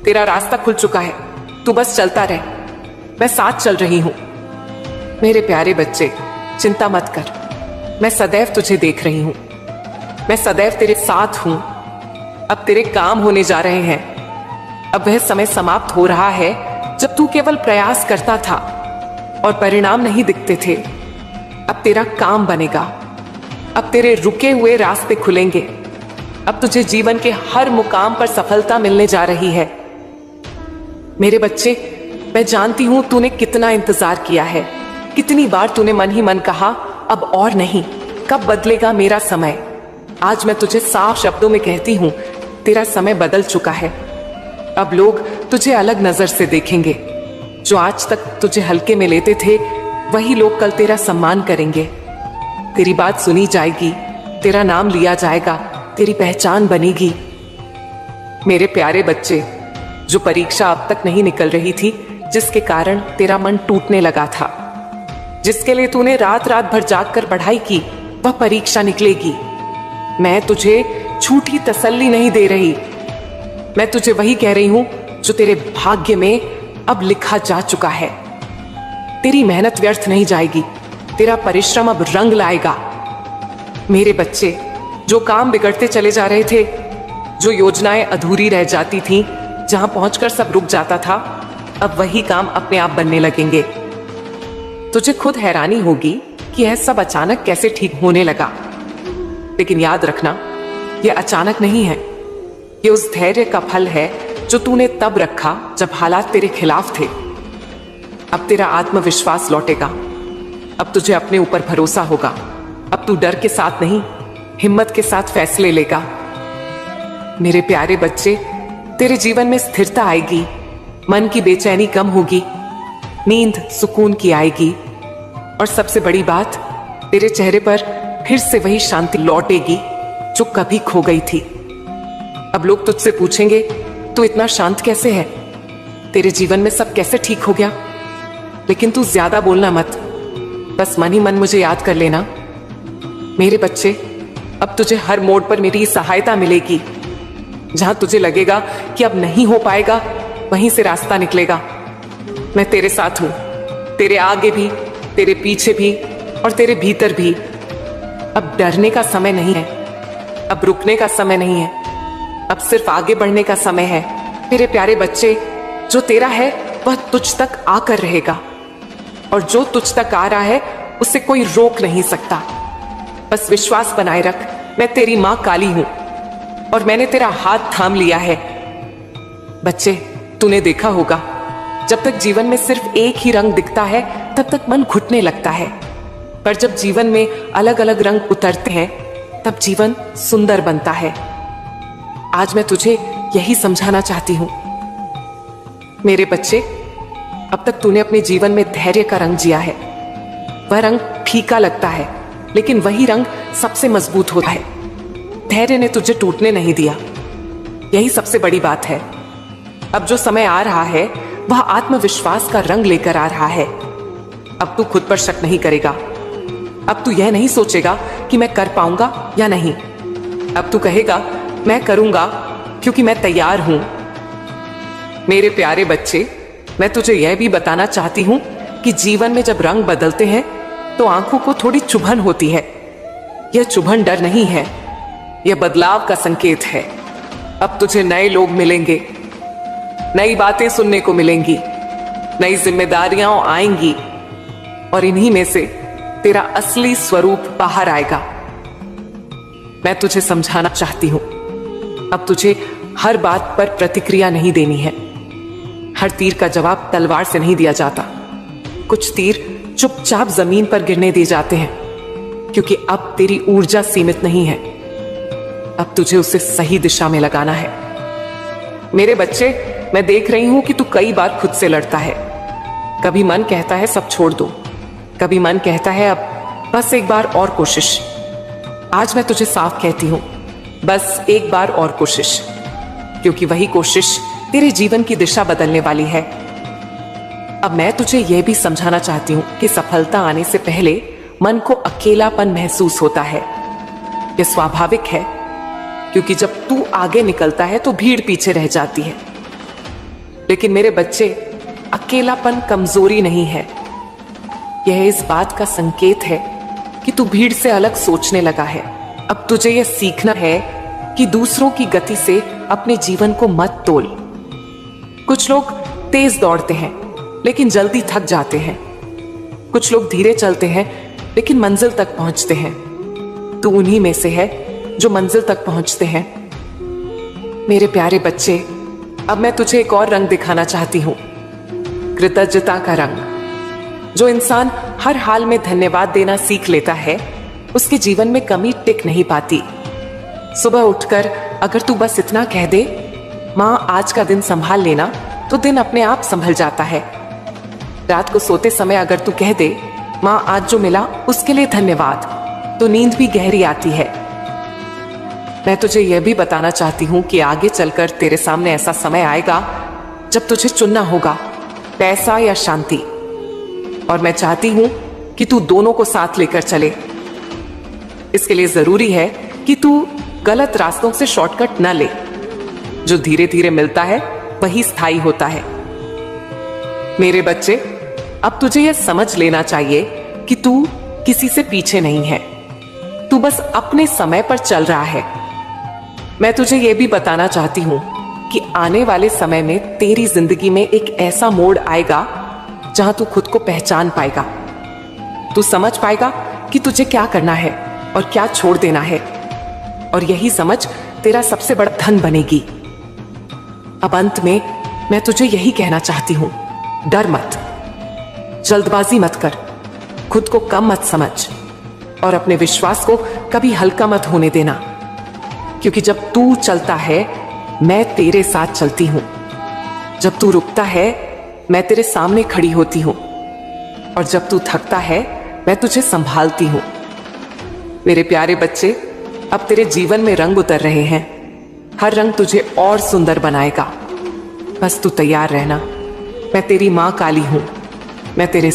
तेरा रास्ता खुल चुका है। तू बस चलता रह, मैं साथ चल रही हूं। मेरे प्यारे बच्चे, चिंता मत कर, मैं सदैव तुझे देख रही हूं, मैं सदैव तेरे साथ हूं। अब तेरे काम होने जा रहे हैं। अब वह समय समाप्त हो रहा है जब तू केवल प्रयास करता था और परिणाम नहीं दिखते थे। अब तेरा काम बनेगा, अब तेरे रुके हुए रास्ते खुलेंगे। अब तुझे जीवन के हर मुकाम पर सफलता मिलने जा रही है। मेरे बच्चे, मैं जानती हूं तूने कितना इंतजार किया है, कितनी बार तूने मन ही मन कहा अब और नहीं, कब बदलेगा मेरा समय। आज मैं तुझे साफ शब्दों में कहती हूं, तेरा समय बदल चुका है। अब लोग तुझे अलग नजर से देखेंगे। जो आज तक तुझे हल्के में लेते थे, वही लोग कल तेरा सम्मान करेंगे। तेरी बात सुनी जाएगी, तेरा नाम लिया जाएगा, तेरी पहचान बनेगी। मेरे प्यारे बच्चे, जो परीक्षा अब तक नहीं निकल रही थी, जिसके कारण तेरा मन टूटने लगा था, जिसके लिए तूने रात रात भर जागकर पढ़ाई की, वह परीक्षा निकलेगी। मैं तुझे झूठी तसल्ली नहीं दे रही, मैं तुझे वही कह रही हूं जो तेरे भाग्य में अब लिखा जा चुका है। तेरी मेहनत व्यर्थ नहीं जाएगी, तेरा परिश्रम अब रंग लाएगा। मेरे बच्चे, जो काम बिगड़ते चले जा रहे थे, जो योजनाएं अधूरी रह जाती थीं, जहां पहुंचकर सब रुक जाता था, अब वही काम अपने आप बनने लगेंगे। तुझे खुद हैरानी होगी कि यह सब अचानक कैसे ठीक होने लगा। लेकिन याद रखना, यह अचानक नहीं है, यह उस धैर्य का फल है जो तूने तब रखा जब हालात तेरे खिलाफ थे। अब तेरा आत्मविश्वास लौटेगा, अब तुझे अपने ऊपर भरोसा होगा। अब तू डर के साथ नहीं, हिम्मत के साथ फैसले लेगा। मेरे प्यारे बच्चे, तेरे जीवन में स्थिरता आएगी, मन की बेचैनी कम होगी, नींद सुकून की आएगी, और सबसे बड़ी बात, तेरे चेहरे पर फिर से वही शांति लौटेगी जो कभी खो गई थी। अब लोग तुझसे पूछेंगे, तू इतना शांत कैसे है, तेरे जीवन में सब कैसे ठीक हो गया। लेकिन तू ज्यादा बोलना मत, बस मन ही मन मुझे याद कर लेना। मेरे बच्चे, अब तुझे हर मोड़ पर मेरी सहायता मिलेगी। जहां तुझे लगेगा कि अब नहीं हो पाएगा, वहीं से रास्ता निकलेगा। मैं तेरे साथ हूं, तेरे आगे भी, तेरे पीछे भी और तेरे भीतर भी। अब डरने का समय नहीं है, अब रुकने का समय नहीं है, अब सिर्फ आगे बढ़ने का समय है। मेरे प्यारे बच्चे, जो तेरा है वह तुझ तक आकर रहेगा, और जो तुझ तक आ रहा है उसे कोई रोक नहीं सकता। बस विश्वास बनाए रख, मैं तेरी मां काली हूं और मैंने तेरा हाथ थाम लिया है। बच्चे, तूने देखा होगा, जब तक जीवन में सिर्फ एक ही रंग दिखता है तब तक मन घुटने लगता है, पर जब जीवन में अलग अलग रंग उतरते हैं तब जीवन सुंदर बनता है। आज मैं तुझे यही समझाना चाहती हूं। मेरे बच्चे, अब तक तूने अपने जीवन में धैर्य का रंग जिया है। वह रंग फीका लगता है, लेकिन वही रंग सबसे मजबूत होता है। धैर्य ने तुझे टूटने नहीं दिया, यही सबसे बड़ी बात है। अब जो समय आ रहा है वह आत्मविश्वास का रंग लेकर आ रहा है। अब तू खुद पर शक नहीं करेगा। अब तू यह नहीं सोचेगा कि मैं कर पाऊंगा या नहीं। अब तू कहेगा मैं करूंगा क्योंकि मैं तैयार हूं। मेरे प्यारे बच्चे, मैं तुझे यह भी बताना चाहती हूं कि जीवन में जब रंग बदलते हैं तो आंखों को थोड़ी चुभन होती है। यह चुभन डर नहीं है, यह बदलाव का संकेत है। अब तुझे नए लोग मिलेंगे, नई बातें सुनने को मिलेंगी, नई जिम्मेदारियां आएंगी और इन्हीं में से तेरा असली स्वरूप बाहर आएगा। मैं तुझे समझाना चाहती हूं, अब तुझे हर बात पर प्रतिक्रिया नहीं देनी है। हर तीर का जवाब तलवार से नहीं दिया जाता। कुछ तीर चुपचाप जमीन पर गिरने दिए जाते हैं, क्योंकि अब तेरी ऊर्जा सीमित नहीं है। अब तुझे उसे सही दिशा में लगाना है। मेरे बच्चे, मैं देख रही हूं कि तू कई बार खुद से लड़ता है। कभी मन कहता है सब छोड़ दो, कभी मन कहता है अब बस एक बार और कोशिश। आज मैं तुझे साफ कहती हूं, बस एक बार और कोशिश, क्योंकि वही कोशिश तेरे जीवन की दिशा बदलने वाली है। अब मैं तुझे यह भी समझाना चाहती हूं कि सफलता आने से पहले मन को अकेलापन महसूस होता है। यह स्वाभाविक है, क्योंकि जब तू आगे निकलता है तो भीड़ पीछे रह जाती है। लेकिन मेरे बच्चे, अकेलापन कमजोरी नहीं है, यह इस बात का संकेत है कि तू भीड़ से अलग सोचने लगा है। अब तुझे यह सीखना है कि दूसरों की गति से अपने जीवन को मत तोल। कुछ लोग तेज दौड़ते हैं लेकिन जल्दी थक जाते हैं। कुछ लोग धीरे चलते हैं लेकिन मंजिल तक पहुंचते हैं। तू उन्हीं में से है जो मंजिल तक पहुंचते हैं। मेरे प्यारे बच्चे, अब मैं तुझे एक और रंग दिखाना चाहती हूं, कृतज्ञता का रंग। जो इंसान हर हाल में धन्यवाद देना सीख लेता है, उसके जीवन में कमी टिक नहीं पाती। सुबह उठकर अगर तू बस इतना कह दे, मां आज का दिन संभाल लेना, तो दिन अपने आप संभल जाता है। रात को सोते समय अगर तू कह दे, मां आज जो मिला उसके लिए धन्यवाद, तो नींद भी गहरी आती है। मैं तुझे यह भी बताना चाहती हूं कि आगे चलकर तेरे सामने ऐसा समय आएगा जब तुझे चुनना होगा, पैसा या शांति। और मैं चाहती हूं कि तू दोनों को साथ लेकर चले। इसके लिए जरूरी है कि तू गलत रास्तों से शॉर्टकट न ले। जो धीरे धीरे मिलता है वही स्थायी होता है। मेरे बच्चे, अब तुझे यह समझ लेना चाहिए कि तू किसी से पीछे नहीं है, तू बस अपने समय पर चल रहा है। मैं तुझे यह भी बताना चाहती हूं कि आने वाले समय में तेरी जिंदगी में एक ऐसा मोड़ आएगा जहां तू खुद को पहचान पाएगा। तू समझ पाएगा कि तुझे क्या करना है और क्या छोड़ देना है, और यही समझ तेरा सबसे बड़ा धन बनेगी। अब अंत में मैं तुझे यही कहना चाहती हूं, डर मत, जल्दबाजी मत कर, खुद को कम मत समझ और अपने विश्वास को कभी हल्का मत होने देना, क्योंकि जब तू चलता है मैं तेरे साथ चलती हूं। जब तू रुकता है मैं तेरे सामने खड़ी होती हूं, और जब तू थकता है मैं तुझे संभालती हूं। मेरे प्यारे बच्चे, अब तेरे जीवन में रंग उतर रहे हैं। हर रंग तुझे और सुंदर बनाएगा। बस तू तैयार रहना। मैं तेरी मां काली हूं, मैं तेरे